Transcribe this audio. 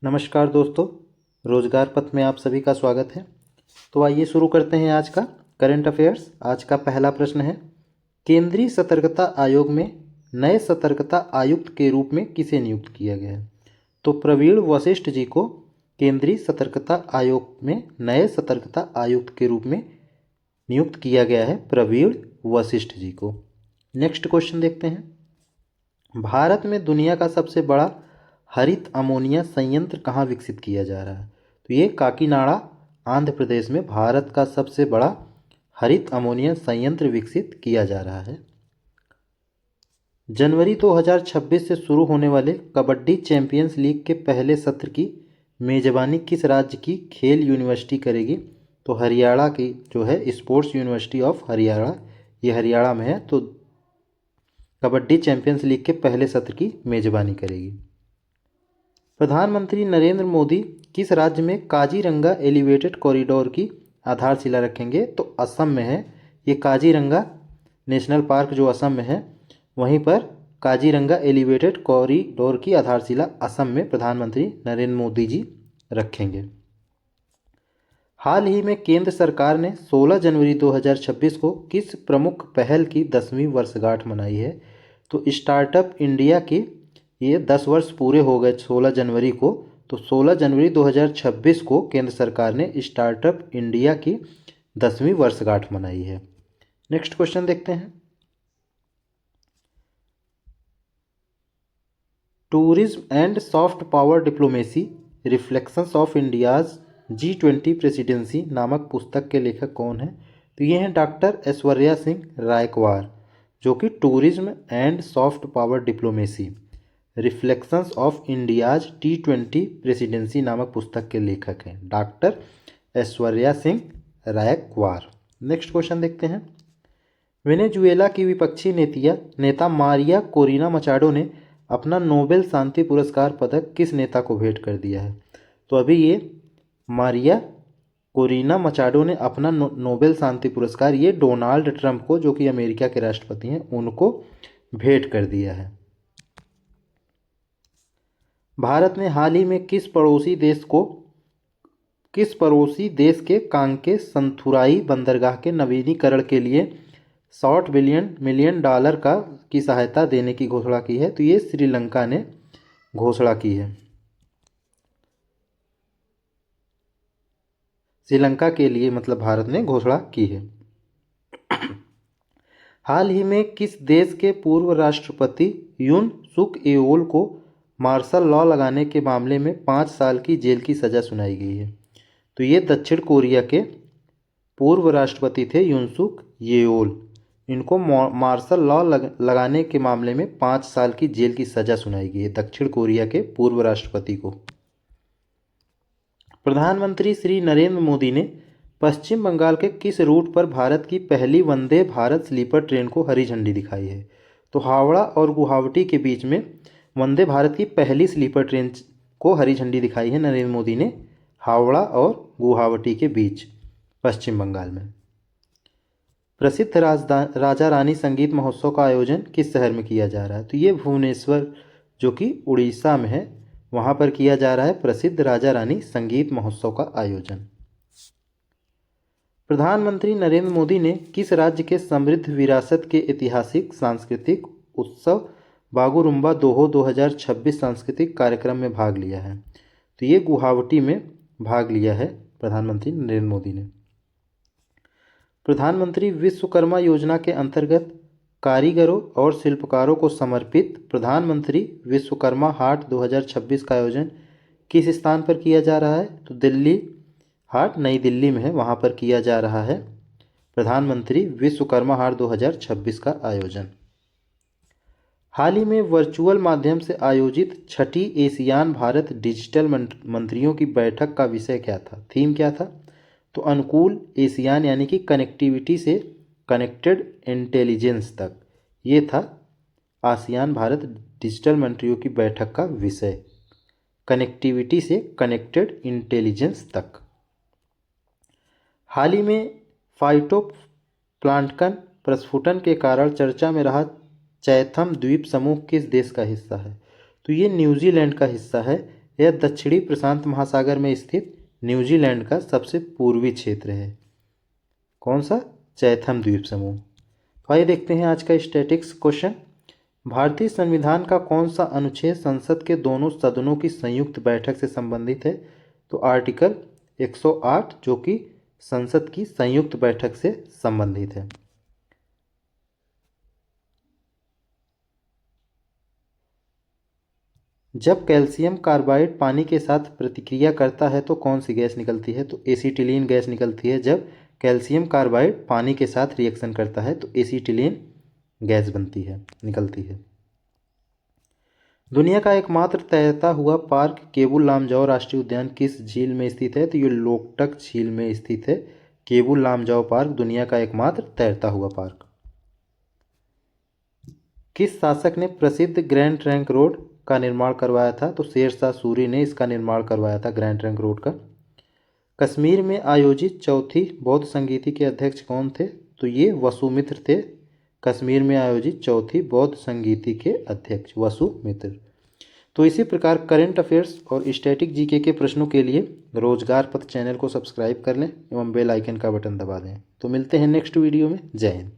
नमस्कार दोस्तों, रोजगार पथ में आप सभी का स्वागत है। तो आइए शुरू करते हैं आज का करंट अफेयर्स। आज का पहला प्रश्न है, केंद्रीय सतर्कता आयोग में नए सतर्कता आयुक्त के रूप में किसे नियुक्त किया गया है? तो प्रवीण वशिष्ठ जी को केंद्रीय सतर्कता आयोग में नए सतर्कता आयुक्त के रूप में नियुक्त किया गया है, प्रवीण वशिष्ठ जी को। नेक्स्ट क्वेश्चन देखते हैं, भारत में दुनिया का सबसे बड़ा हरित अमोनिया संयंत्र कहाँ विकसित किया जा रहा है? तो ये काकीनाडा आंध्र प्रदेश में भारत का सबसे बड़ा हरित अमोनिया संयंत्र विकसित किया जा रहा है। जनवरी 2026 से शुरू होने वाले कबड्डी चैंपियंस लीग के पहले सत्र की मेजबानी किस राज्य की खेल यूनिवर्सिटी करेगी? तो हरियाणा की जो है स्पोर्ट्स यूनिवर्सिटी ऑफ हरियाणा, ये हरियाणा में है, तो कबड्डी चैंपियंस लीग के पहले सत्र की मेजबानी करेगी। प्रधानमंत्री नरेंद्र मोदी किस राज्य में काजीरंगा एलिवेटेड कॉरिडोर की आधारशिला रखेंगे? तो असम में है ये काजीरंगा नेशनल पार्क, जो असम में है, वहीं पर काजीरंगा एलिवेटेड कॉरिडोर की आधारशिला असम में प्रधानमंत्री नरेंद्र मोदी जी रखेंगे। हाल ही में केंद्र सरकार ने 16 जनवरी 2026 को किस प्रमुख पहल की 10वीं वर्षगांठ मनाई है? तो स्टार्टअप इंडिया की ये 10 वर्ष पूरे हो गए 16 जनवरी को, तो 16 जनवरी 2026 को केंद्र सरकार ने स्टार्टअप इंडिया की 10वीं वर्षगांठ मनाई है। नेक्स्ट क्वेश्चन देखते हैं, tourism and soft power diplomacy reflections of India's G20 presidency नामक पुस्तक के लेखक कौन है? तो ये हैं डॉक्टर ऐश्वर्या सिंह रायकवार, जो कि tourism and soft power diplomacy reflections of India's G20 presidency नामक पुस्तक के लेखक हैं doctor Aishwarya Singh Raikwar. Next question देखते हैं, वेनेजुएला की विपक्षी नेता मारिया कोरिना मचाडो ने अपना नोबेल शांति पुरस्कार पदक किस नेता को भेंट कर दिया है? तो अभी ये मारिया कोरिना मचाडो ने अपना नोबेल शांति पुरस्कार ये डोनाल्ड ट्रंप को, जो कि अमेरिका के राष्ट्रपति हैं, उनको भेंट कर दिया है। भारत ने हाल ही में किस पड़ोसी देश के कांके संथुराई बंदरगाह के नवीनीकरण के लिए 60 मिलियन डॉलर की सहायता देने की घोषणा की है? तो ये श्रीलंका ने घोषणा की है। श्रीलंका के लिए मतलब भारत ने घोषणा की है। हाल ही में किस देश के पूर्व राष्ट्रपति युन सुक येओल को मार्शल लॉ लगाने के मामले में 5 साल की जेल की सज़ा सुनाई गई है? तो ये दक्षिण कोरिया के पूर्व राष्ट्रपति थे युन सुक येओल, इनको मार्शल लॉ लगाने के मामले में 5 साल की जेल की सज़ा सुनाई गई है दक्षिण कोरिया के पूर्व राष्ट्रपति को। प्रधानमंत्री श्री नरेंद्र मोदी ने पश्चिम बंगाल के किस रूट पर भारत की पहली वंदे भारत स्लीपर ट्रेन को हरी झंडी दिखाई है? तो हावड़ा और गुवाहाटी के बीच में वंदे भारत की पहली स्लीपर ट्रेन को हरी झंडी दिखाई है नरेंद्र मोदी ने, हावड़ा और गुवाहाटी के बीच पश्चिम बंगाल में। प्रसिद्ध राजा रानी संगीत महोत्सव का आयोजन किस शहर में किया जा रहा है? तो ये भुवनेश्वर, जो कि उड़ीसा में है, वहाँ पर किया जा रहा है प्रसिद्ध राजा रानी संगीत महोत्सव का आयोजन। प्रधानमंत्री नरेंद्र मोदी ने किस राज्य के समृद्ध विरासत के ऐतिहासिक सांस्कृतिक उत्सव बागुरुम्बा दोहो 2026 सांस्कृतिक कार्यक्रम में भाग लिया है? तो ये गुवाहाटी में भाग लिया है प्रधानमंत्री नरेंद्र मोदी ने। प्रधानमंत्री विश्वकर्मा योजना के अंतर्गत कारीगरों और शिल्पकारों को समर्पित प्रधानमंत्री विश्वकर्मा हाट 2026 का आयोजन किस स्थान पर किया जा रहा है? तो दिल्ली हाट नई दिल्ली में है, वहाँ पर किया जा रहा है प्रधानमंत्री विश्वकर्मा हाट 2026 का आयोजन। हाल ही में वर्चुअल माध्यम से आयोजित छठी एशियान भारत डिजिटल मंत्रियों की बैठक का विषय क्या था, थीम क्या था? तो अनुकूल एशियान यानी कि कनेक्टिविटी से कनेक्टेड इंटेलिजेंस तक, ये था आसियान भारत डिजिटल मंत्रियों की बैठक का विषय, कनेक्टिविटी से कनेक्टेड इंटेलिजेंस तक। हाल ही में फाइटोप्लांक्टन प्रस्फुटन के कारण चर्चा में रहा चैथम द्वीप समूह किस देश का हिस्सा है? तो ये न्यूजीलैंड का हिस्सा है यह दक्षिणी प्रशांत महासागर में स्थित न्यूजीलैंड का सबसे पूर्वी क्षेत्र है। कौन सा? चैथम द्वीप समूह। तो आइए देखते हैं आज का स्टैटिक्स क्वेश्चन। भारतीय संविधान का कौन सा अनुच्छेद संसद के दोनों सदनों की संयुक्त बैठक से संबंधित है? तो आर्टिकल 108 जो कि संसद की संयुक्त बैठक से संबंधित है। जब कैल्शियम कार्बाइड पानी के साथ प्रतिक्रिया करता है तो कौन सी गैस निकलती है? तो एसीटिलीन गैस निकलती है। जब कैल्शियम कार्बाइड पानी के साथ रिएक्शन करता है तो एसीटिलीन गैस निकलती है। दुनिया का एकमात्र तैरता हुआ पार्क केबुल लामजाओ राष्ट्रीय उद्यान किस झील में स्थित है? तो ये लोकटक झील में स्थित है केबुल लामजाओ पार्क, दुनिया का एकमात्र तैरता हुआ पार्क। किस शासक ने प्रसिद्ध ग्रैंड ट्रंक रोड का निर्माण करवाया था? तो शेरशाह सूरी ने इसका निर्माण करवाया था, ग्रैंड ट्रंक रोड का। कश्मीर में आयोजित चौथी बौद्ध संगीति के अध्यक्ष कौन थे? तो ये वसुमित्र थे। कश्मीर में आयोजित चौथी बौद्ध संगीति के अध्यक्ष वसुमित्र। तो इसी प्रकार करंट अफेयर्स और स्टैटिक जीके के प्रश्नों के लिए रोजगार पथ चैनल को सब्सक्राइब कर लें एवं बेल आइकन का बटन दबा दें। तो मिलते हैं नेक्स्ट वीडियो में। जय हिंद।